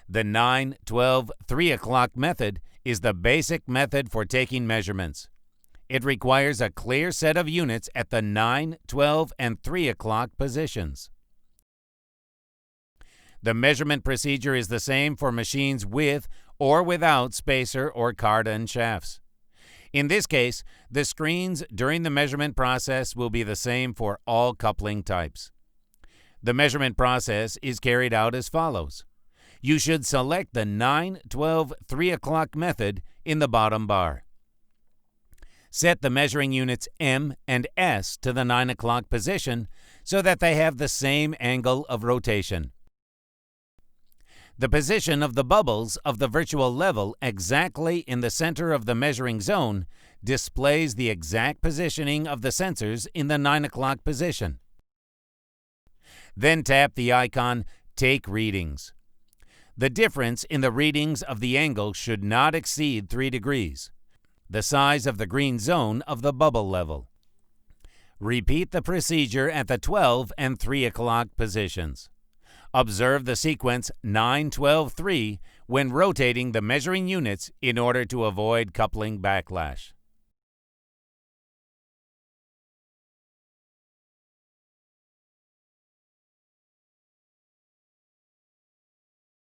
The 9, 12, 3 o'clock method is the basic method for taking measurements. It requires a clear set of units at the 9, 12, and 3 o'clock positions. The measurement procedure is the same for machines with or without spacer or cardan shafts. In this case, the screens during the measurement process will be the same for all coupling types. The measurement process is carried out as follows. You should select the 9, 12, 3 o'clock method in the bottom bar. Set the measuring units M and S to the 9 o'clock position so that they have the same angle of rotation. The position of the bubbles of the virtual level exactly in the center of the measuring zone displays the exact positioning of the sensors in the 9 o'clock position. Then tap the icon Take Readings. The difference in the readings of the angle should not exceed 3 degrees, the size of the green zone of the bubble level. Repeat the procedure at the 12 and 3 o'clock positions. Observe the sequence 9, 12, 3 when rotating the measuring units in order to avoid coupling backlash.